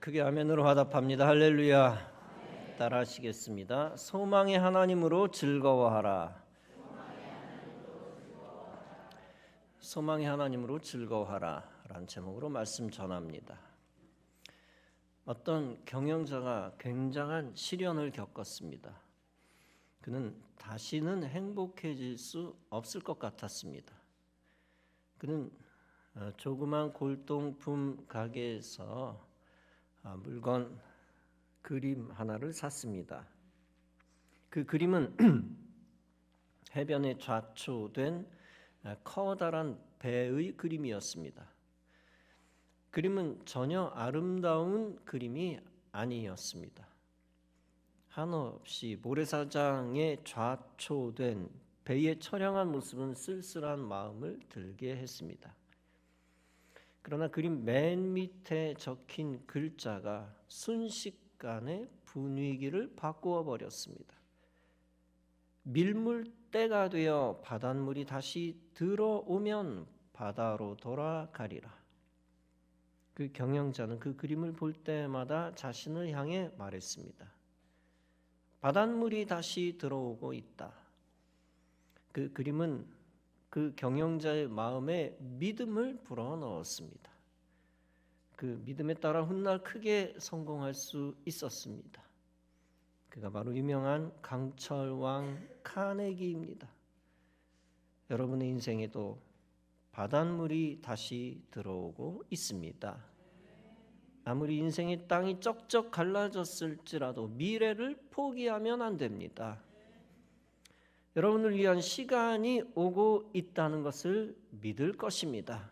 크게 아멘으로 화답합니다. 할렐루야. 따라 하시겠습니다. 소망의 하나님으로 즐거워하라. 소망의 하나님으로 즐거워하라 라는 제목으로 말씀 전합니다. 어떤 경영자가 굉장한 시련을 겪었습니다. 그는 다시는 행복해질 수 없을 것 같았습니다. 그는 조그만 골동품 가게에서 물건 그림 하나를 샀습니다. 그 그림은 해변에 좌초된 커다란 배의 그림이었습니다. 그림은 전혀 아름다운 그림이 아니었습니다. 한없이 모래사장에 좌초된 배의 처량한 모습은 쓸쓸한 마음을 들게 했습니다. 그러나 그림 맨 밑에 적힌 글자가 순식간에 분위기를 바꾸어 버렸습니다. 밀물때가 되어 바닷물이 다시 들어오면 바다로 돌아가리라. 그 경영자는 그 그림을 볼 때마다 자신을 향해 말했습니다. 바닷물이 다시 들어오고 있다. 그 그림은 그 경영자의 마음에 믿음을 불어넣었습니다. 그 믿음에 따라 훗날 크게 성공할 수 있었습니다. 그가 바로 유명한 강철왕 카네기입니다. 여러분의 인생에도 바닷물이 다시 들어오고 있습니다. 아무리 인생의 땅이 쩍쩍 갈라졌을지라도 미래를 포기하면 안 됩니다. 여러분을 위한 시간이 오고 있다는 것을 믿을 것입니다.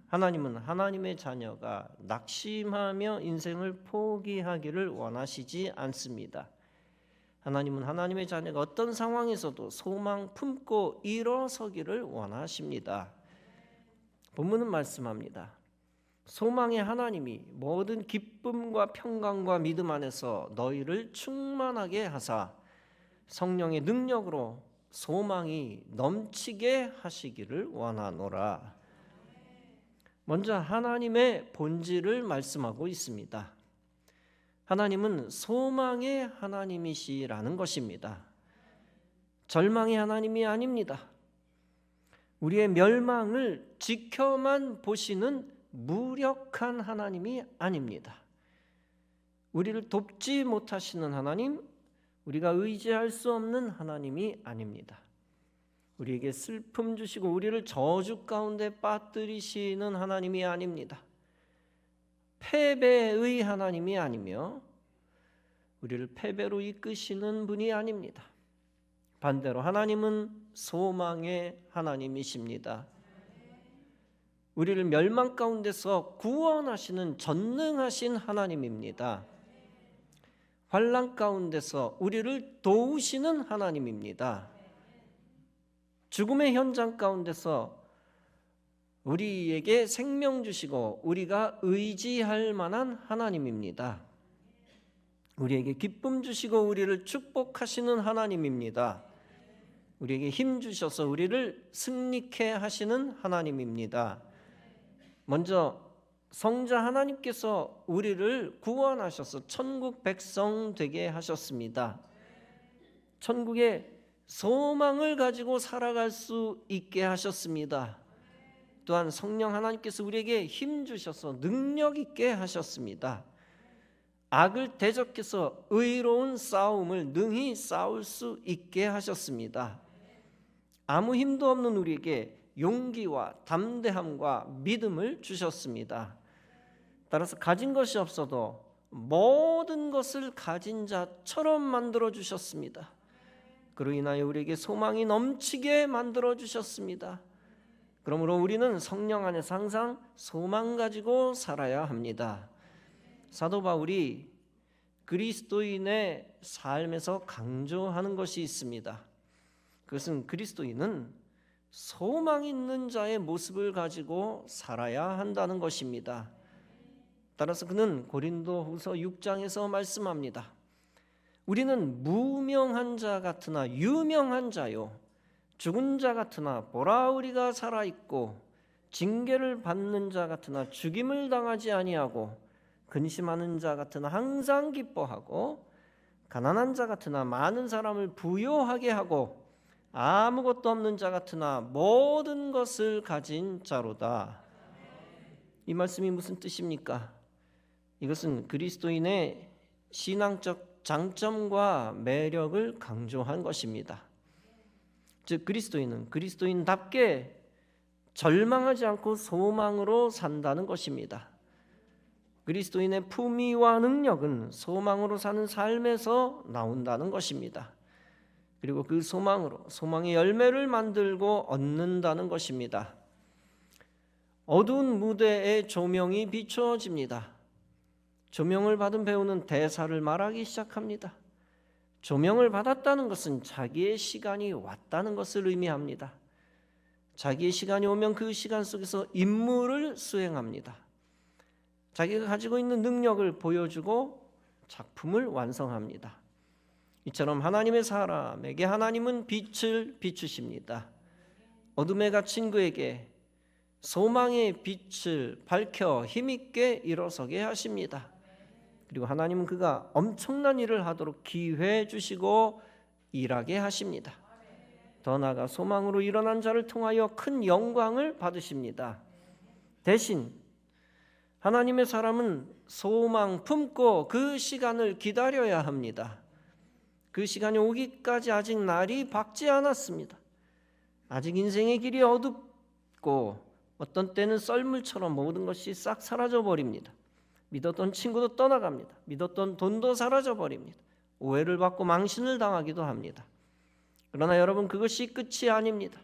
하나님은 하나님의 자녀가 낙심하며 인생을 포기하기를 원하시지 않습니다. 하나님은 하나님의 자녀가 어떤 상황에서도 소망 품고 일어서기를 원하십니다. 본문은 말씀합니다. 소망의 하나님이 모든 기쁨과 평강과 믿음 안에서 너희를 충만하게 하사 성령의 능력으로 소망이 넘치게 하시기를 원하노라. 먼저 하나님의 본질을 말씀하고 있습니다. 하나님은 소망의 하나님이시라는 것입니다. 절망의 하나님이 아닙니다. 우리의 멸망을 지켜만 보시는 무력한 하나님이 아닙니다. 우리를 돕지 못하시는 하나님, 우리가 의지할 수 없는 하나님이 아닙니다. 우리에게 슬픔 주시고 우리를 저주 가운데 빠뜨리시는 하나님이 아닙니다. 패배의 하나님이 아니며 우리를 패배로 이끄시는 분이 아닙니다. 반대로 하나님은 소망의 하나님이십니다. 우리를 멸망 가운데서 구원하시는 전능하신 하나님입니다. 환난 가운데서 우리를 도우시는 하나님입니다. 죽음의 현장 가운데서 우리에게 생명 주시고 우리가 의지할 만한 하나님입니다. 우리에게 기쁨 주시고 우리를 축복하시는 하나님입니다. 우리에게 힘 주셔서 우리를 승리케 하시는 하나님입니다. 먼저 성자 하나님께서 우리를 구원하셔서 천국 백성 되게 하셨습니다. 천국에 소망을 가지고 살아갈 수 있게 하셨습니다. 또한 성령 하나님께서 우리에게 힘 주셔서 능력 있게 하셨습니다. 악을 대적해서 의로운 싸움을 능히 싸울 수 있게 하셨습니다. 아무 힘도 없는 우리에게 용기와 담대함과 믿음을 주셨습니다. 따라서 가진 것이 없어도 모든 것을 가진 자처럼 만들어 주셨습니다. 그로 인하여 우리에게 소망이 넘치게 만들어 주셨습니다. 그러므로 우리는 성령 안에서 항상 소망 가지고 살아야 합니다. 사도 바울이 그리스도인의 삶에서 강조하는 것이 있습니다. 그것은 그리스도인은 소망 있는 자의 모습을 가지고 살아야 한다는 것입니다. 따라서 그는 고린도후서 6장에서 말씀합니다. 우리는 무명한 자 같으나 유명한 자요, 죽은 자 같으나 보라 우리가 살아있고 징계를 받는 자 같으나 죽임을 당하지 아니하고 근심하는 자 같으나 항상 기뻐하고 가난한 자 같으나 많은 사람을 부요하게 하고 아무것도 없는 자 같으나 모든 것을 가진 자로다. 이 말씀이 무슨 뜻입니까? 이것은 그리스도인의 신앙적 장점과 매력을 강조한 것입니다. 즉 그리스도인은 그리스도인답게 절망하지 않고 소망으로 산다는 것입니다. 그리스도인의 품위와 능력은 소망으로 사는 삶에서 나온다는 것입니다. 그리고 그 소망으로 소망의 열매를 만들고 얻는다는 것입니다. 어두운 무대에 조명이 비춰집니다. 조명을 받은 배우는 대사를 말하기 시작합니다. 조명을 받았다는 것은 자기의 시간이 왔다는 것을 의미합니다. 자기의 시간이 오면 그 시간 속에서 임무를 수행합니다. 자기가 가지고 있는 능력을 보여주고 작품을 완성합니다. 이처럼 하나님의 사람에게 하나님은 빛을 비추십니다. 어둠에 갇힌 그에게 소망의 빛을 밝혀 힘있게 일어서게 하십니다. 그리고 하나님은 그가 엄청난 일을 하도록 기회 주시고 일하게 하십니다. 더 나아가 소망으로 일어난 자를 통하여 큰 영광을 받으십니다. 대신 하나님의 사람은 소망 품고 그 시간을 기다려야 합니다. 그 시간이 오기까지 아직 날이 밝지 않았습니다. 아직 인생의 길이 어둡고 어떤 때는 썰물처럼 모든 것이 싹 사라져 버립니다. 믿었던 친구도 떠나갑니다. 믿었던 돈도 사라져 버립니다. 오해를 받고 망신을 당하기도 합니다. 그러나 여러분, 그것이 끝이 아닙니다.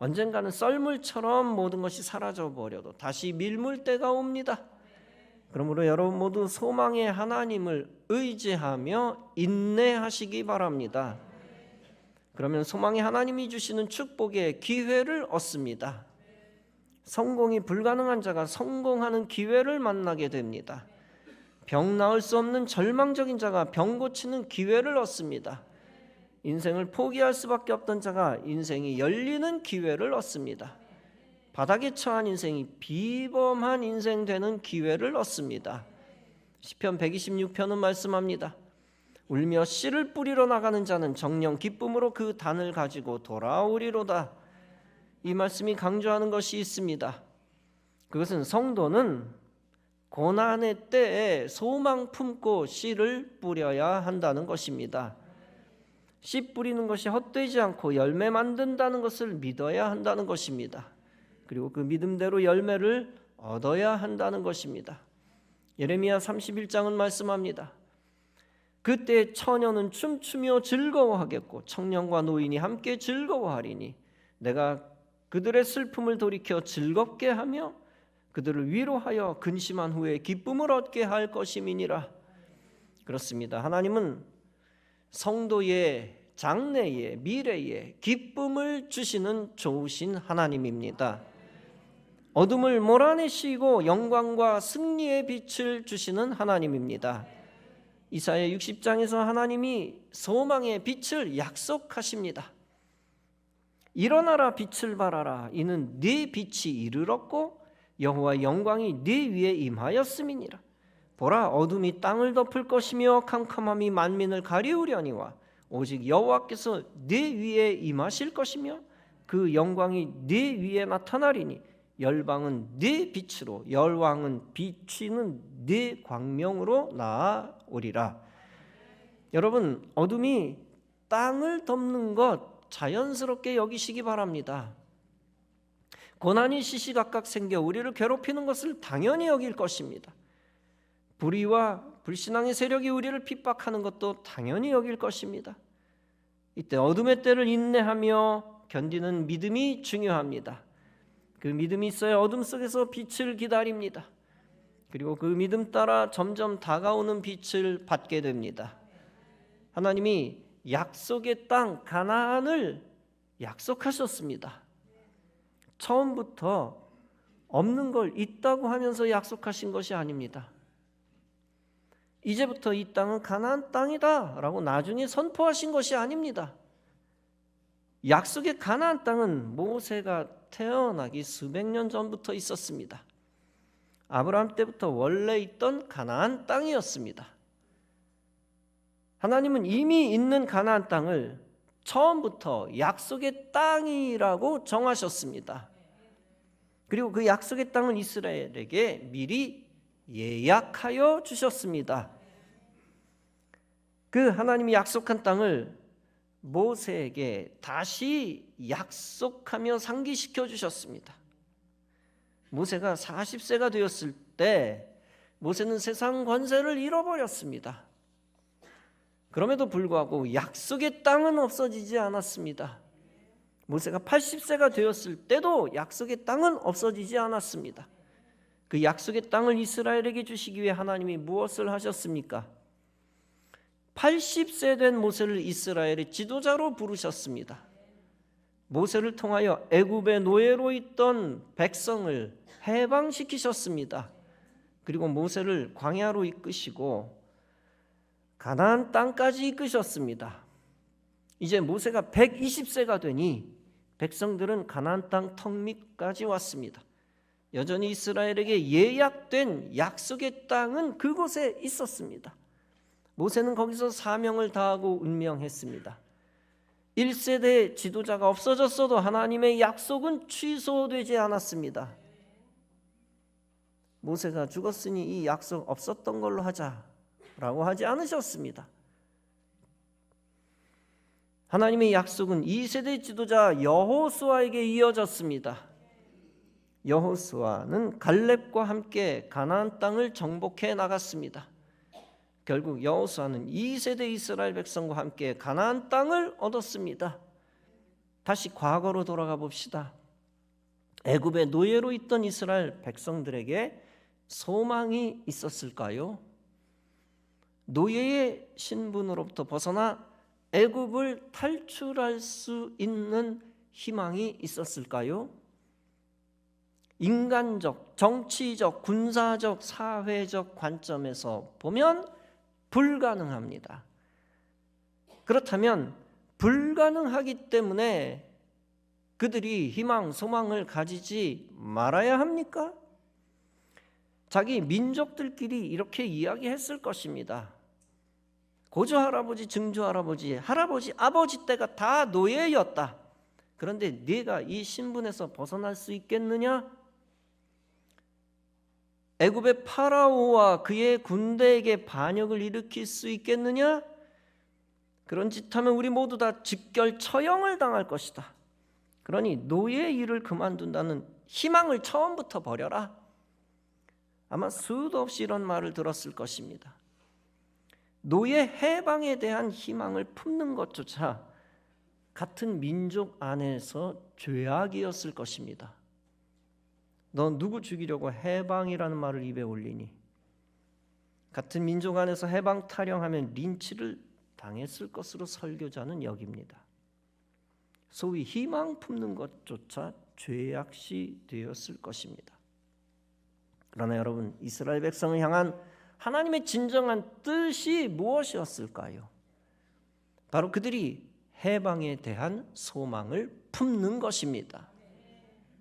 언젠가는 썰물처럼 모든 것이 사라져 버려도 다시 밀물 때가 옵니다. 그러므로 여러분 모두 소망의 하나님을 의지하며 인내하시기 바랍니다. 그러면 소망의 하나님이 주시는 축복의 기회를 얻습니다. 성공이 불가능한 자가 성공하는 기회를 만나게 됩니다. 병 나을 수 없는 절망적인 자가 병 고치는 기회를 얻습니다. 인생을 포기할 수밖에 없던 자가 인생이 열리는 기회를 얻습니다. 바닥에 처한 인생이 비범한 인생 되는 기회를 얻습니다. 시편 126편은 말씀합니다. 울며 씨를 뿌리러 나가는 자는 정녕 기쁨으로 그 단을 가지고 돌아오리로다. 이 말씀이 강조하는 것이 있습니다. 그것은 성도는 고난의 때에 소망 품고 씨를 뿌려야 한다는 것입니다. 씨 뿌리는 것이 헛되지 않고 열매 만든다는 것을 믿어야 한다는 것입니다. 그리고 그 믿음대로 열매를 얻어야 한다는 것입니다. 예레미야 31장은 말씀합니다. 그때 처녀는 춤추며 즐거워하겠고 청년과 노인이 함께 즐거워하리니 내가 그들의 슬픔을 돌이켜 즐겁게 하며 그들을 위로하여 근심한 후에 기쁨을 얻게 할 것임이니라. 그렇습니다. 하나님은 성도의 장래에 미래에 기쁨을 주시는 좋으신 하나님입니다. 어둠을 몰아내시고 영광과 승리의 빛을 주시는 하나님입니다. 이사야 60장에서 하나님이 소망의 빛을 약속하십니다. 일어나라 빛을 발하라 이는 네 빛이 이르렀고 여호와의 영광이 네 위에 임하였음이니라. 보라 어둠이 땅을 덮을 것이며 캄캄함이 만민을 가리우려니와 오직 여호와께서 네 위에 임하실 것이며 그 영광이 네 위에 나타나리니 열방은 네 빛으로 열왕은 비치는 네 광명으로 나아오리라. 여러분, 어둠이 땅을 덮는 것 자연스럽게 여기시기 바랍니다. 고난이 시시각각 생겨 우리를 괴롭히는 것을 당연히 여길 것입니다. 불의와 불신앙의 세력이 우리를 핍박하는 것도 당연히 여길 것입니다. 이때 어둠의 때를 인내하며 견디는 믿음이 중요합니다. 그 믿음이 있어야 어둠 속에서 빛을 기다립니다. 그리고 그 믿음 따라 점점 다가오는 빛을 받게 됩니다. 하나님이 약속의 땅 가나안을 약속하셨습니다. 처음부터 없는 걸 있다고 하면서 약속하신 것이 아닙니다. 이제부터 이 땅은 가나안 땅이다 라고 나중에 선포하신 것이 아닙니다. 약속의 가나안 땅은 모세가 태어나기 수백 년 전부터 있었습니다. 아브라함 때부터 원래 있던 가나안 땅이었습니다. 하나님은 이미 있는 가나안 땅을 처음부터 약속의 땅이라고 정하셨습니다. 그리고 그 약속의 땅은 이스라엘에게 미리 예약하여 주셨습니다. 그 하나님이 약속한 땅을 모세에게 다시 약속하며 상기시켜 주셨습니다. 모세가 40세가 되었을 때 모세는 세상 권세를 잃어버렸습니다. 그럼에도 불구하고 약속의 땅은 없어지지 않았습니다. 모세가 80세가 되었을 때도 약속의 땅은 없어지지 않았습니다. 그 약속의 땅을 이스라엘에게 주시기 위해 하나님이 무엇을 하셨습니까? 80세 된 모세를 이스라엘의 지도자로 부르셨습니다. 모세를 통하여 애굽의 노예로 있던 백성을 해방시키셨습니다. 그리고 모세를 광야로 이끄시고 가나안 땅까지 이끄셨습니다. 이제 모세가 120세가 되니 백성들은 가나안 땅 턱 밑까지 왔습니다. 여전히 이스라엘에게 예약된 약속의 땅은 그곳에 있었습니다. 모세는 거기서 사명을 다하고 운명했습니다. 1세대 지도자가 없어졌어도 하나님의 약속은 취소되지 않았습니다. 모세가 죽었으니 이 약속 없었던 걸로 하자라고 하지 않으셨습니다. 하나님의 약속은 2세대 지도자 여호수아에게 이어졌습니다. 여호수아는 갈렙과 함께 가나안 땅을 정복해 나갔습니다. 결국 여호수아는 2세대 이스라엘 백성과 함께 가나안 땅을 얻었습니다. 다시 과거로 돌아가 봅시다. 애굽의 노예로 있던 이스라엘 백성들에게 소망이 있었을까요? 노예의 신분으로부터 벗어나 애굽을 탈출할 수 있는 희망이 있었을까요? 인간적, 정치적, 군사적, 사회적 관점에서 보면 불가능합니다. 그렇다면 불가능하기 때문에 그들이 희망, 소망을 가지지 말아야 합니까? 자기 민족들끼리 이렇게 이야기했을 것입니다. 고조 할아버지, 증조 할아버지, 할아버지, 아버지 때가 다 노예였다. 그런데 네가 이 신분에서 벗어날 수 있겠느냐? 애굽의 파라오와 그의 군대에게 반역을 일으킬 수 있겠느냐? 그런 짓 하면 우리 모두 다 즉결 처형을 당할 것이다. 그러니 노예 일을 그만둔다는 희망을 처음부터 버려라. 아마 수도 없이 이런 말을 들었을 것입니다. 노예 해방에 대한 희망을 품는 것조차 같은 민족 안에서 죄악이었을 것입니다. 너 누구 죽이려고 해방이라는 말을 입에 올리니? 같은 민족 안에서 해방 타령하면 린치를 당했을 것으로 설교자는 여깁니다. 소위 희망 품는 것조차 죄악시 되었을 것입니다. 그러나 여러분, 이스라엘 백성을 향한 하나님의 진정한 뜻이 무엇이었을까요? 바로 그들이 해방에 대한 소망을 품는 것입니다.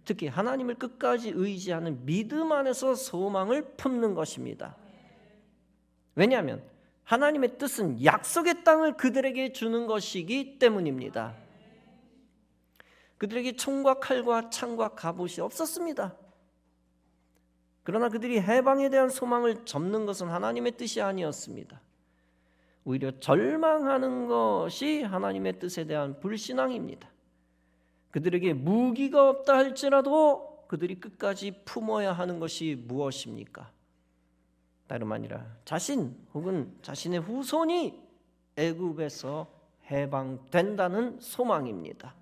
특히 하나님을 끝까지 의지하는 믿음 안에서 소망을 품는 것입니다. 왜냐하면 하나님의 뜻은 약속의 땅을 그들에게 주는 것이기 때문입니다. 그들에게 총과 칼과 창과 갑옷이 없었습니다. 그러나 그들이 해방에 대한 소망을 접는 것은 하나님의 뜻이 아니었습니다. 오히려 절망하는 것이 하나님의 뜻에 대한 불신앙입니다. 그들에게 무기가 없다 할지라도 그들이 끝까지 품어야 하는 것이 무엇입니까? 다름 아니라 자신 혹은 자신의 후손이 애굽에서 해방된다는 소망입니다.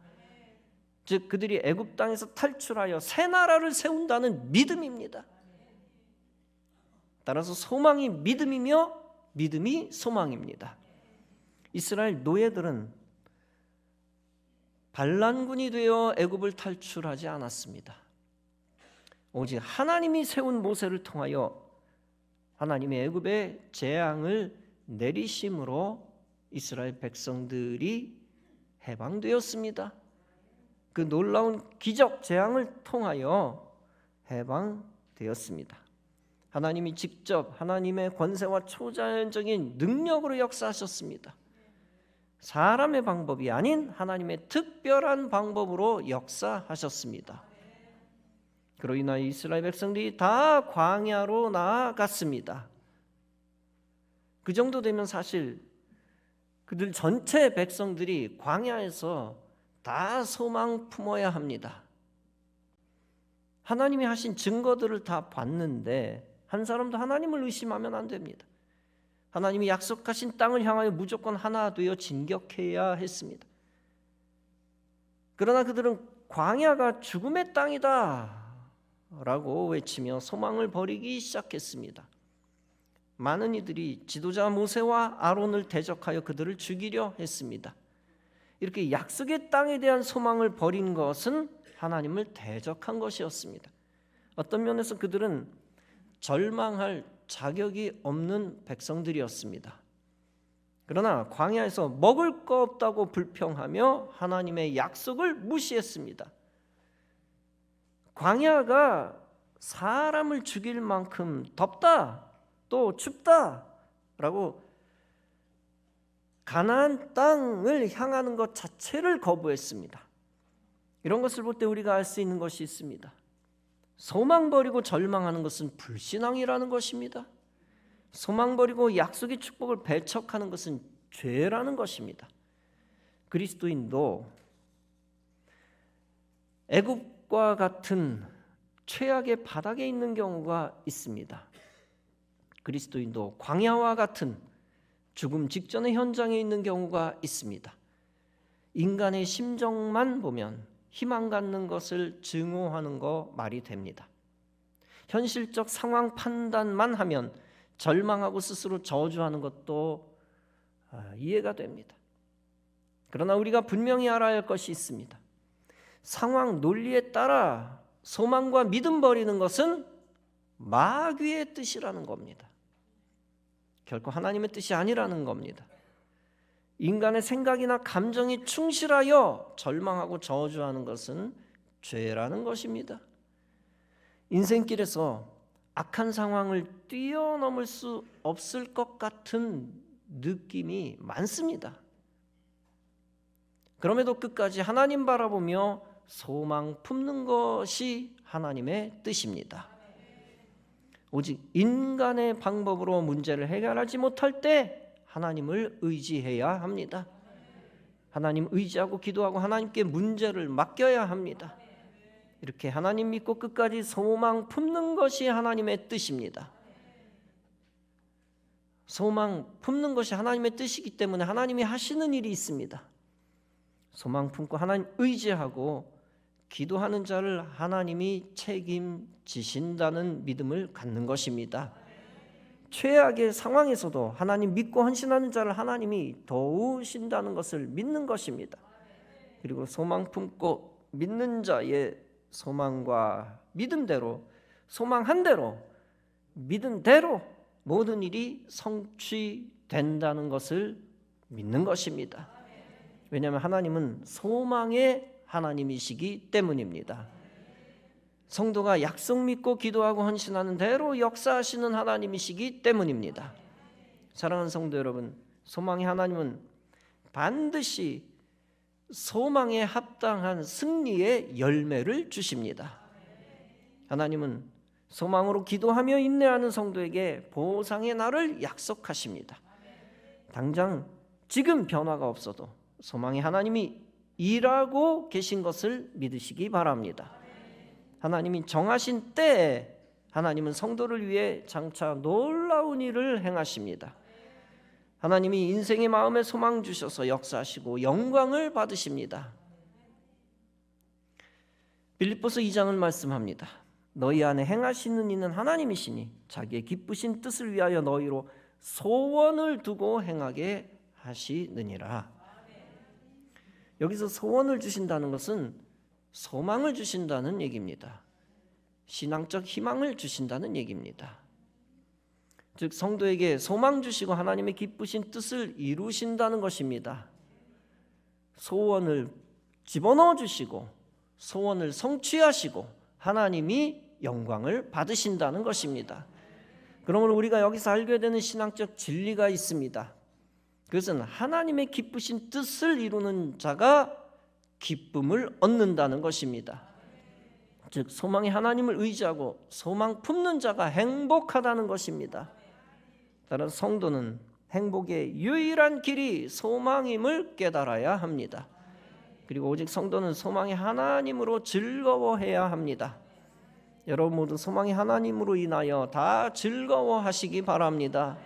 즉 그들이 애굽 땅에서 탈출하여 새 나라를 세운다는 믿음입니다. 따라서 소망이 믿음이며 믿음이 소망입니다. 이스라엘 노예들은 반란군이 되어 애굽을 탈출하지 않았습니다. 오직 하나님이 세운 모세를 통하여 하나님의 애굽의 재앙을 내리심으로 이스라엘 백성들이 해방되었습니다. 그 놀라운 기적 재앙을 통하여 해방되었습니다. 하나님이 직접 하나님의 권세와 초자연적인 능력으로 역사하셨습니다. 사람의 방법이 아닌 하나님의 특별한 방법으로 역사하셨습니다. 그로 인하여 이스라엘 백성들이 다 광야로 나아갔습니다. 그 정도 되면 사실 그들 전체 백성들이 광야에서 다 소망 품어야 합니다. 하나님이 하신 증거들을 다 봤는데 한 사람도 하나님을 의심하면 안 됩니다. 하나님이 약속하신 땅을 향하여 무조건 하나 되어 진격해야 했습니다. 그러나 그들은 광야가 죽음의 땅이다 라고 외치며 소망을 버리기 시작했습니다. 많은 이들이 지도자 모세와 아론을 대적하여 그들을 죽이려 했습니다. 이렇게 약속의 땅에 대한 소망을 버린 것은 하나님을 대적한 것이었습니다. 어떤 면에서 그들은 절망할 자격이 없는 백성들이었습니다. 그러나 광야에서 먹을 거 없다고 불평하며 하나님의 약속을 무시했습니다. 광야가 사람을 죽일 만큼 덥다, 또 춥다라고 가나안 땅을 향하는 것 자체를 거부했습니다. 이런 것을 볼 때 우리가 알 수 있는 것이 있습니다. 소망 버리고 절망하는 것은 불신앙이라는 것입니다. 소망 버리고 약속의 축복을 배척하는 것은 죄라는 것입니다. 그리스도인도 애굽과 같은 최악의 바닥에 있는 경우가 있습니다. 그리스도인도 광야와 같은 죽음 직전의 현장에 있는 경우가 있습니다. 인간의 심정만 보면 희망 갖는 것을 증오하는 거 말이 됩니다. 현실적 상황 판단만 하면 절망하고 스스로 저주하는 것도 이해가 됩니다. 그러나 우리가 분명히 알아야 할 것이 있습니다. 상황 논리에 따라 소망과 믿음 버리는 것은 마귀의 뜻이라는 겁니다. 결코 하나님의 뜻이 아니라는 겁니다. 인간의 생각이나 감정에 충실하여 절망하고 저주하는 것은 죄라는 것입니다. 인생길에서 악한 상황을 뛰어넘을 수 없을 것 같은 느낌이 많습니다. 그럼에도 끝까지 하나님 바라보며 소망 품는 것이 하나님의 뜻입니다. 오직 인간의 방법으로 문제를 해결하지 못할 때 하나님을 의지해야 합니다. 하나님 의지하고 기도하고 하나님께 문제를 맡겨야 합니다. 이렇게 하나님 믿고 끝까지 소망 품는 것이 하나님의 뜻입니다. 소망 품는 것이 하나님의 뜻이기 때문에 하나님이 하시는 일이 있습니다. 소망 품고 하나님 의지하고 기도하는 자를 하나님이 책임지신다는 믿음을 갖는 것입니다. 최악의 상황에서도 하나님 믿고 헌신하는 자를 하나님이 도우신다는 것을 믿는 것입니다. 그리고 소망 품고 믿는 자의 소망과 믿음대로, 소망한 대로, 믿은 대로 모든 일이 성취된다는 것을 믿는 것입니다. 왜냐하면 하나님은 소망의 하나님이시기 때문입니다. 성도가 약속 믿고 기도하고 헌신하는 대로 역사하시는 하나님이시기 때문입니다. 사랑하는 성도 여러분, 소망의 하나님은 반드시 소망에 합당한 승리의 열매를 주십니다. 하나님은 소망으로 기도하며 인내하는 성도에게 보상의 날을 약속하십니다. 당장 지금 변화가 없어도 소망의 하나님이 일하고 계신 것을 믿으시기 바랍니다. 하나님이 정하신 때에 하나님은 성도를 위해 장차 놀라운 일을 행하십니다. 하나님이 인생의 마음에 소망 주셔서 역사하시고 영광을 받으십니다. 빌립보서 2장은 말씀합니다. 너희 안에 행하시는 이는 하나님이시니 자기의 기쁘신 뜻을 위하여 너희로 소원을 두고 행하게 하시느니라. 여기서 소원을 주신다는 것은 소망을 주신다는 얘기입니다. 신앙적 희망을 주신다는 얘기입니다. 즉 성도에게 소망 주시고 하나님의 기쁘신 뜻을 이루신다는 것입니다. 소원을 집어넣어 주시고 소원을 성취하시고 하나님이 영광을 받으신다는 것입니다. 그러므로 우리가 여기서 알게 되는 신앙적 진리가 있습니다. 그것은 하나님의 기쁘신 뜻을 이루는 자가 기쁨을 얻는다는 것입니다. 즉 소망이 하나님을 의지하고 소망 품는 자가 행복하다는 것입니다. 따라서 성도는 행복의 유일한 길이 소망임을 깨달아야 합니다. 그리고 오직 성도는 소망이 하나님으로 즐거워해야 합니다. 여러분 모두 소망이 하나님으로 인하여 다 즐거워하시기 바랍니다.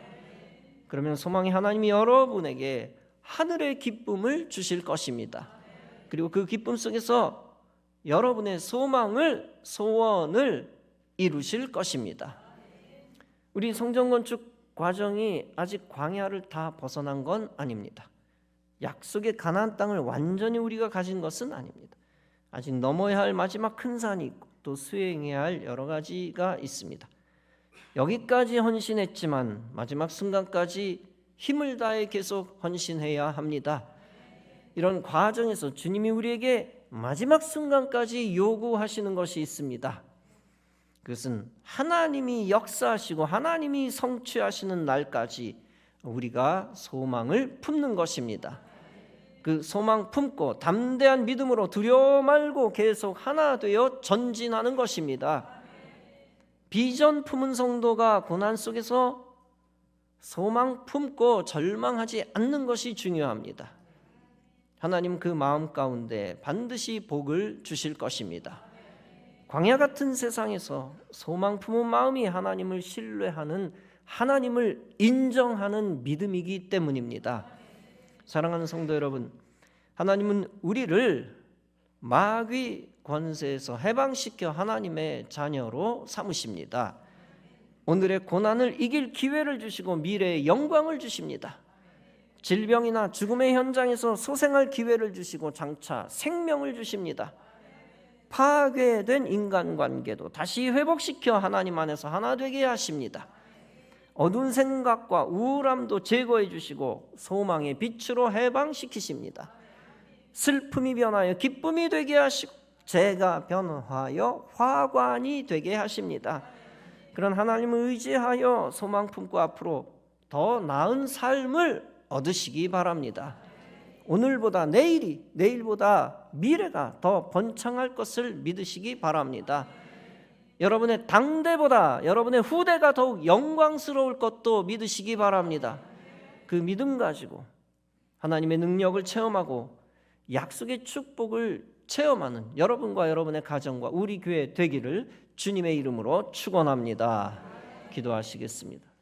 그러면 소망이 하나님이 여러분에게 하늘의 기쁨을 주실 것입니다. 그리고 그 기쁨 속에서 여러분의 소원을 이루실 것입니다. 우리 성전 건축 과정이 아직 광야를 다 벗어난 건 아닙니다. 약속의 가나안 땅을 완전히 우리가 가진 것은 아닙니다. 아직 넘어야 할 마지막 큰 산이 있고 또 수행해야 할 여러 가지가 있습니다. 여기까지 헌신했지만 마지막 순간까지 힘을 다해 계속 헌신해야 합니다. 이런 과정에서 주님이 우리에게 마지막 순간까지 요구하시는 것이 있습니다. 그것은 하나님이 역사하시고 하나님이 성취하시는 날까지 우리가 소망을 품는 것입니다. 그 소망 품고 담대한 믿음으로 두려워 말고 계속 하나 되어 전진하는 것입니다. 비전 품은 성도가 고난 속에서 소망 품고 절망하지 않는 것이 중요합니다. 하나님 그 마음 가운데 반드시 복을 주실 것입니다. 광야 같은 세상에서 소망 품은 마음이 하나님을 신뢰하는, 하나님을 인정하는 믿음이기 때문입니다. 사랑하는 성도 여러분, 하나님은 우리를 마귀 권세에서 해방시켜 하나님의 자녀로 삼으십니다. 오늘의 고난을 이길 기회를 주시고 미래의 영광을 주십니다. 질병이나 죽음의 현장에서 소생할 기회를 주시고 장차 생명을 주십니다. 파괴된 인간관계도 다시 회복시켜 하나님 안에서 하나 되게 하십니다. 어두운 생각과 우울함도 제거해 주시고 소망의 빛으로 해방시키십니다. 슬픔이 변하여 기쁨이 되게 하시고 재가 변화하여 화관이 되게 하십니다. 그런 하나님을 의지하여 소망 품고 앞으로 더 나은 삶을 얻으시기 바랍니다. 오늘보다 내일보다 미래가 더 번창할 것을 믿으시기 바랍니다. 여러분의 당대보다 여러분의 후대가 더욱 영광스러울 것도 믿으시기 바랍니다. 그 믿음 가지고 하나님의 능력을 체험하고 약속의 축복을 체험하는 여러분과 여러분의 가정과 우리 교회 되기를 주님의 이름으로 축원합니다. 기도하시겠습니다.